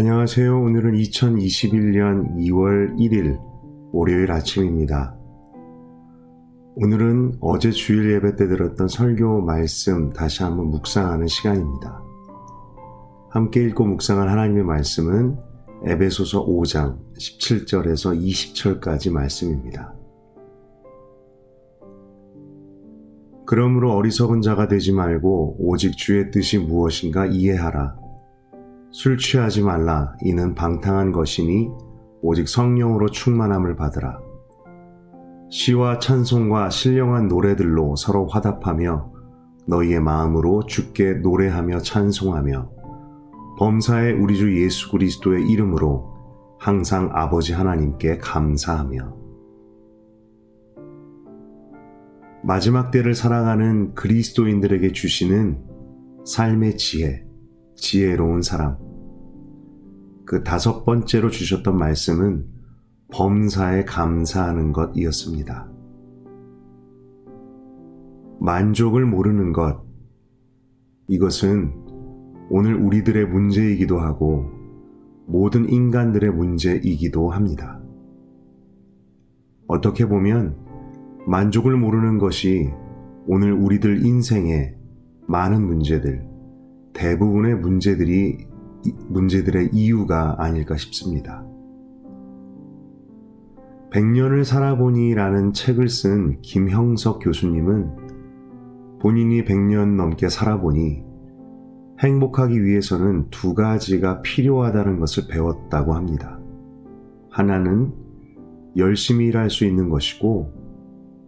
안녕하세요. 오늘은 2021년 2월 1일 월요일 아침입니다. 오늘은 어제 주일 예배 때 들었던 설교 말씀 다시 한번 묵상하는 시간입니다. 함께 읽고 묵상할 하나님의 말씀은 에베소서 5장 17절에서 20절까지 말씀입니다. 그러므로 어리석은 자가 되지 말고 오직 주의 뜻이 무엇인가 이해하라. 술 취하지 말라. 이는 방탕한 것이니 오직 성령으로 충만함을 받으라. 시와 찬송과 신령한 노래들로 서로 화답하며 너희의 마음으로 주께 노래하며 찬송하며 범사의 우리 주 예수 그리스도의 이름으로 항상 아버지 하나님께 감사하며. 마지막 때를 살아가는 그리스도인들에게 주시는 삶의 지혜로운 사람. 그 5번째로 주셨던 말씀은 범사에 감사하는 것이었습니다. 만족을 모르는 것, 이것은 오늘 우리들의 문제이기도 하고 모든 인간들의 문제이기도 합니다. 어떻게 보면 만족을 모르는 것이 오늘 우리들 인생의 많은 문제들, 대부분의 문제들의 이유가 아닐까 싶습니다. 100년을 살아보니라는 책을 쓴 김형석 교수님은 본인이 100년 넘게 살아보니 행복하기 위해서는 2가지가 필요하다는 것을 배웠다고 합니다. 하나는 열심히 일할 수 있는 것이고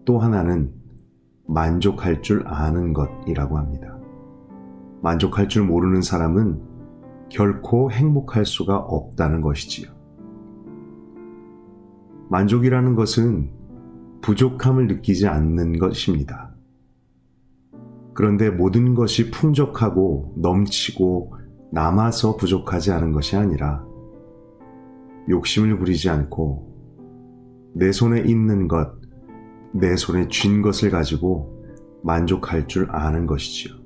또 하나는 만족할 줄 아는 것이라고 합니다. 만족할 줄 모르는 사람은 결코 행복할 수가 없다는 것이지요. 만족이라는 것은 부족함을 느끼지 않는 것입니다. 그런데 모든 것이 풍족하고 넘치고 남아서 부족하지 않은 것이 아니라 욕심을 부리지 않고 내 손에 있는 것, 내 손에 쥔 것을 가지고 만족할 줄 아는 것이지요.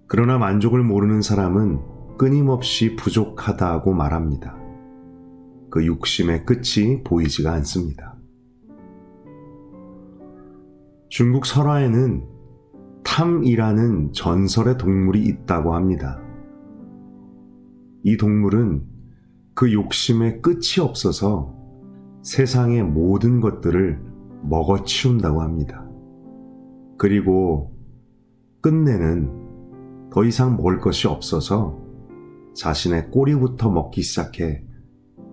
그러나 만족을 모르는 사람은 끊임없이 부족하다고 말합니다. 그 욕심의 끝이 보이지가 않습니다. 중국 설화에는 탐이라는 전설의 동물이 있다고 합니다. 이 동물은 그 욕심의 끝이 없어서 세상의 모든 것들을 먹어치운다고 합니다. 그리고 끝내는 더 이상 먹을 것이 없어서 자신의 꼬리부터 먹기 시작해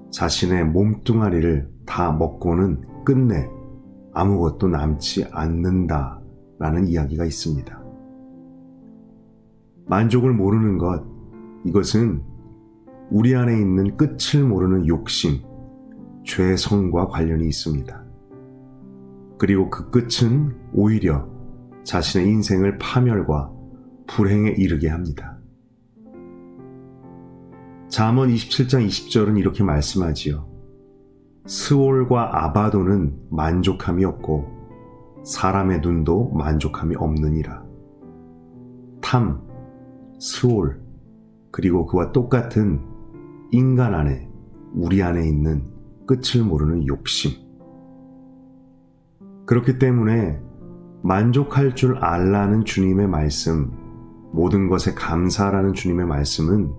자신의 몸뚱아리를 다 먹고는 끝내 아무것도 남지 않는다라는 이야기가 있습니다. 만족을 모르는 것, 이것은 우리 안에 있는 끝을 모르는 욕심, 죄성과 관련이 있습니다. 그리고 그 끝은 오히려 자신의 인생을 파멸과 불행에 이르게 합니다. 잠언 27장 20절은 이렇게 말씀하지요. 스올과 아바도는 만족함이 없고 사람의 눈도 만족함이 없느니라. 탐, 스올, 그리고 그와 똑같은 인간 안에, 우리 안에 있는 끝을 모르는 욕심. 그렇기 때문에 만족할 줄 알라는 주님의 말씀, 모든 것에 감사하라는 주님의 말씀은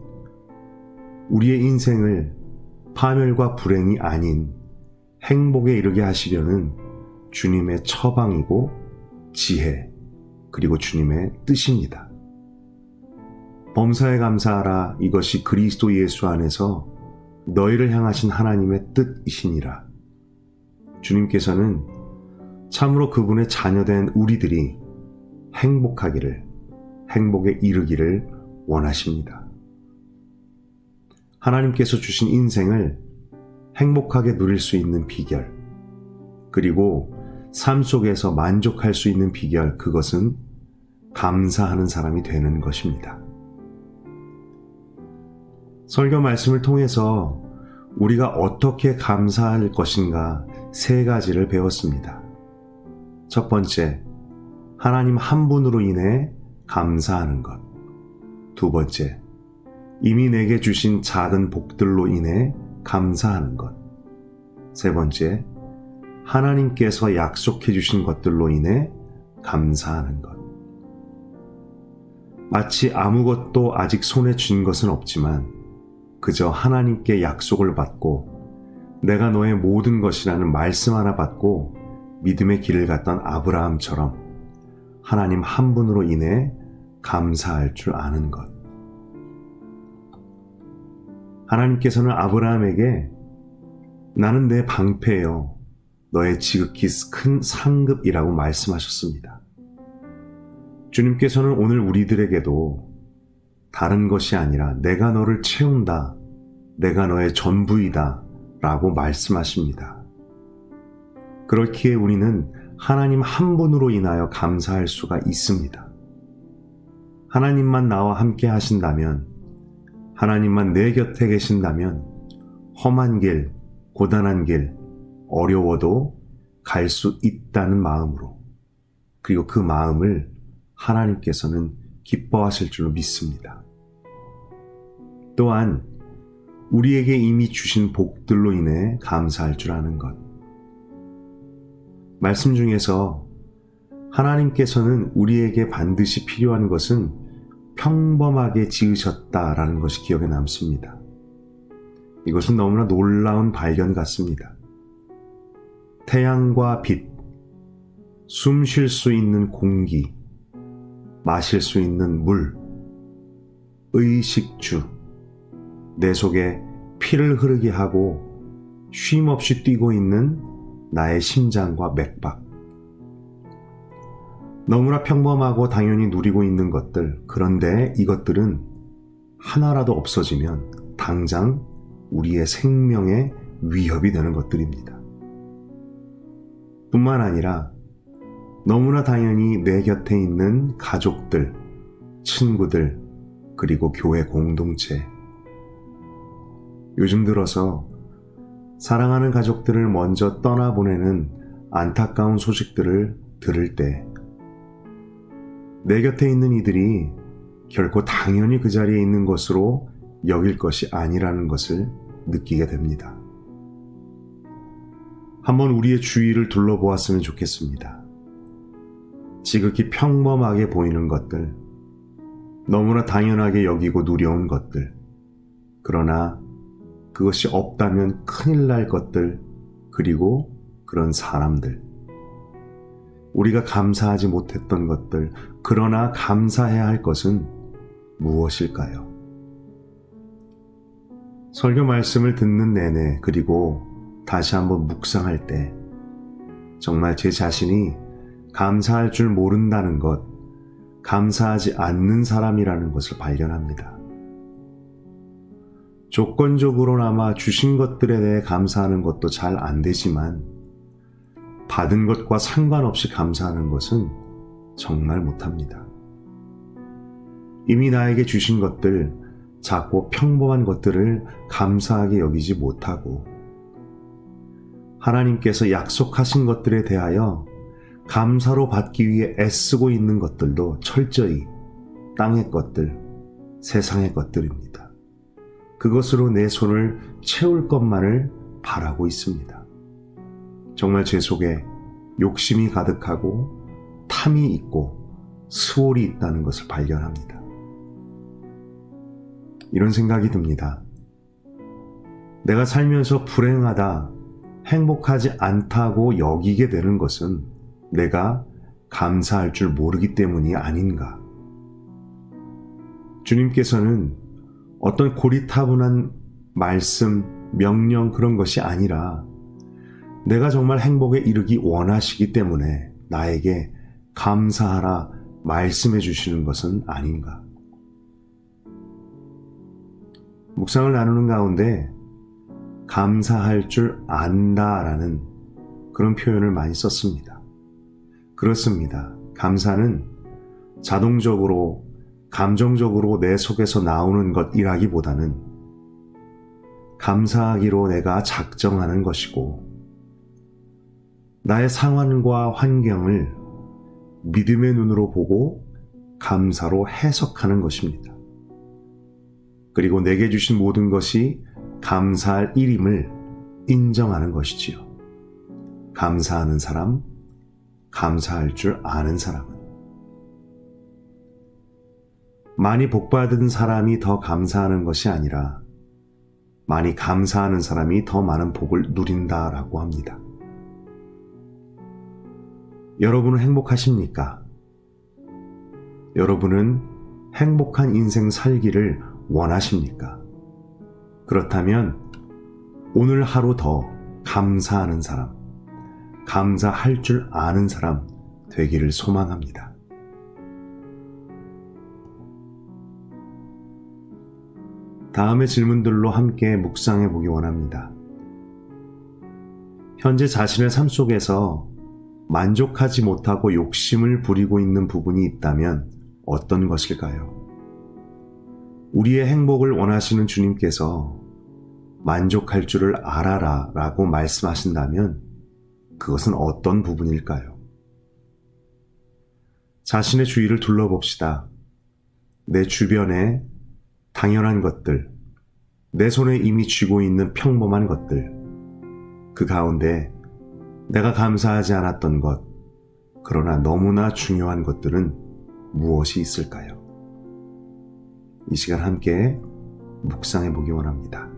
우리의 인생을 파멸과 불행이 아닌 행복에 이르게 하시려는 주님의 처방이고 지혜, 그리고 주님의 뜻입니다. 범사에 감사하라. 이것이 그리스도 예수 안에서 너희를 향하신 하나님의 뜻이시니라. 주님께서는 참으로 그분의 자녀된 우리들이 행복에 이르기를 원하십니다. 하나님께서 주신 인생을 행복하게 누릴 수 있는 비결, 그리고 삶 속에서 만족할 수 있는 비결, 그것은 감사하는 사람이 되는 것입니다. 설교 말씀을 통해서 우리가 어떻게 감사할 것인가 3가지를 배웠습니다. 첫 번째, 하나님 한 분으로 인해 감사하는 것. 두 번째, 이미 내게 주신 작은 복들로 인해 감사하는 것. 세 번째, 하나님께서 약속해 주신 것들로 인해 감사하는 것. 마치 아무것도 아직 손에 쥔 것은 없지만 그저 하나님께 약속을 받고 내가 너의 모든 것이라는 말씀 하나 받고 믿음의 길을 갔던 아브라함처럼 하나님 한 분으로 인해 감사할 줄 아는 것. 하나님께서는 아브라함에게 나는 내 방패요, 너의 지극히 큰 상급이라고 말씀하셨습니다. 주님께서는 오늘 우리들에게도 다른 것이 아니라 내가 너를 채운다, 내가 너의 전부이다 라고 말씀하십니다. 그렇기에 우리는 하나님 한 분으로 인하여 감사할 수가 있습니다. 하나님만 나와 함께 하신다면, 하나님만 내 곁에 계신다면 험한 길, 고단한 길, 어려워도 갈 수 있다는 마음으로, 그리고 그 마음을 하나님께서는 기뻐하실 줄로 믿습니다. 또한 우리에게 이미 주신 복들로 인해 감사할 줄 아는 것. 말씀 중에서 하나님께서는 우리에게 반드시 필요한 것은 평범하게 지으셨다라는 것이 기억에 남습니다. 이것은 너무나 놀라운 발견 같습니다. 태양과 빛, 숨 쉴 수 있는 공기, 마실 수 있는 물, 의식주, 내 속에 피를 흐르게 하고 쉼없이 뛰고 있는 나의 심장과 맥박. 너무나 평범하고 당연히 누리고 있는 것들, 그런데 이것들은 하나라도 없어지면 당장 우리의 생명에 위협이 되는 것들입니다. 뿐만 아니라 너무나 당연히 내 곁에 있는 가족들, 친구들, 그리고 교회 공동체. 요즘 들어서 사랑하는 가족들을 먼저 떠나보내는 안타까운 소식들을 들을 때 내 곁에 있는 이들이 결코 당연히 그 자리에 있는 것으로 여길 것이 아니라는 것을 느끼게 됩니다. 한번 우리의 주위를 둘러보았으면 좋겠습니다. 지극히 평범하게 보이는 것들, 너무나 당연하게 여기고 누려온 것들, 그러나 그것이 없다면 큰일 날 것들, 그리고 그런 사람들, 우리가 감사하지 못했던 것들, 그러나 감사해야 할 것은 무엇일까요? 설교 말씀을 듣는 내내, 그리고 다시 한번 묵상할 때 정말 제 자신이 감사할 줄 모른다는 것, 감사하지 않는 사람이라는 것을 발견합니다. 조건적으로나마 주신 것들에 대해 감사하는 것도 잘 안 되지만 받은 것과 상관없이 감사하는 것은 정말 못합니다. 이미 나에게 주신 것들, 작고 평범한 것들을 감사하게 여기지 못하고 하나님께서 약속하신 것들에 대하여 감사로 받기 위해 애쓰고 있는 것들도 철저히 땅의 것들, 세상의 것들입니다. 그것으로 내 손을 채울 것만을 바라고 있습니다. 정말 제 속에 욕심이 가득하고 탐이 있고 수월이 있다는 것을 발견합니다. 이런 생각이 듭니다. 내가 살면서 불행하다, 행복하지 않다고 여기게 되는 것은 내가 감사할 줄 모르기 때문이 아닌가. 주님께서는 어떤 고리타분한 말씀, 명령 그런 것이 아니라 내가 정말 행복에 이르기 원하시기 때문에 나에게 감사하라 말씀해 주시는 것은 아닌가. 묵상을 나누는 가운데 감사할 줄 안다라는 그런 표현을 많이 썼습니다. 그렇습니다. 감사는 자동적으로, 감정적으로 내 속에서 나오는 것이라기보다는 감사하기로 내가 작정하는 것이고 나의 상황과 환경을 믿음의 눈으로 보고 감사로 해석하는 것입니다. 그리고 내게 주신 모든 것이 감사할 일임을 인정하는 것이지요. 감사하는 사람, 감사할 줄 아는 사람은. 많이 복받은 사람이 더 감사하는 것이 아니라 많이 감사하는 사람이 더 많은 복을 누린다라고 합니다. 여러분은 행복하십니까? 여러분은 행복한 인생 살기를 원하십니까? 그렇다면 오늘 하루 더 감사하는 사람, 감사할 줄 아는 사람 되기를 소망합니다. 다음의 질문들로 함께 묵상해 보기 원합니다. 현재 자신의 삶 속에서 만족하지 못하고 욕심을 부리고 있는 부분이 있다면 어떤 것일까요? 우리의 행복을 원하시는 주님께서 만족할 줄을 알아라 라고 말씀하신다면 그것은 어떤 부분일까요? 자신의 주위를 둘러봅시다. 내 주변에 당연한 것들, 내 손에 이미 쥐고 있는 평범한 것들, 그 가운데 내가 감사하지 않았던 것, 그러나 너무나 중요한 것들은 무엇이 있을까요? 이 시간 함께 묵상해 보기 원합니다.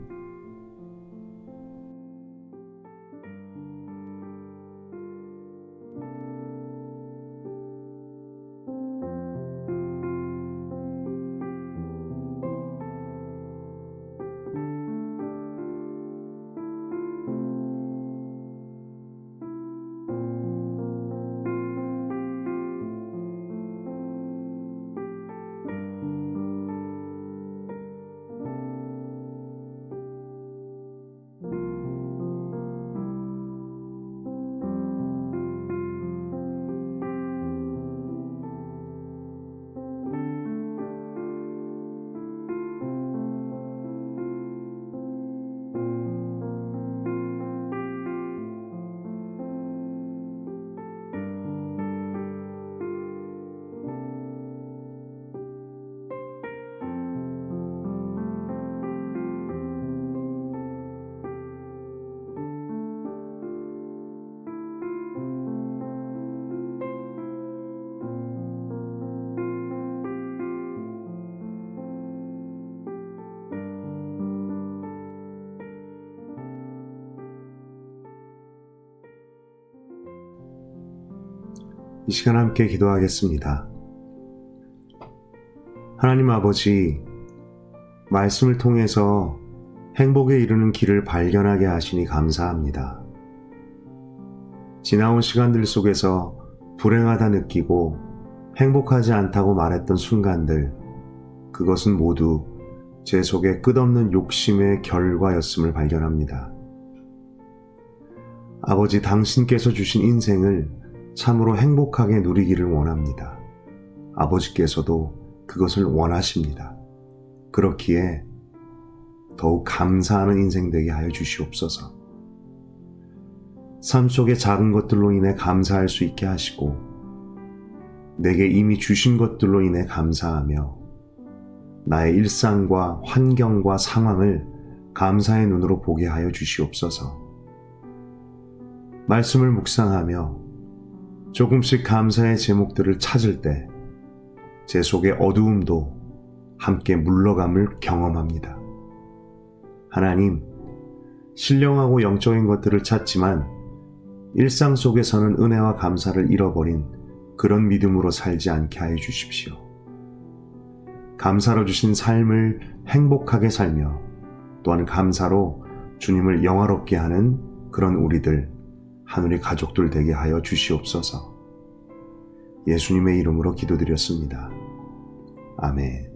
이 시간 함께 기도하겠습니다. 하나님 아버지, 말씀을 통해서 행복에 이르는 길을 발견하게 하시니 감사합니다. 지나온 시간들 속에서 불행하다 느끼고 행복하지 않다고 말했던 순간들, 그것은 모두 제 속에 끝없는 욕심의 결과였음을 발견합니다. 아버지, 당신께서 주신 인생을 참으로 행복하게 누리기를 원합니다. 아버지께서도 그것을 원하십니다. 그렇기에 더욱 감사하는 인생 되게 하여 주시옵소서. 삶 속의 작은 것들로 인해 감사할 수 있게 하시고 내게 이미 주신 것들로 인해 감사하며 나의 일상과 환경과 상황을 감사의 눈으로 보게 하여 주시옵소서. 말씀을 묵상하며 조금씩 감사의 제목들을 찾을 때 제 속의 어두움도 함께 물러감을 경험합니다. 하나님, 신령하고 영적인 것들을 찾지만 일상 속에서는 은혜와 감사를 잃어버린 그런 믿음으로 살지 않게 하여 주십시오. 감사로 주신 삶을 행복하게 살며 또한 감사로 주님을 영화롭게 하는 그런 우리들, 하늘의 가족들 되게 하여 주시옵소서. 예수님의 이름으로 기도드렸습니다. 아멘.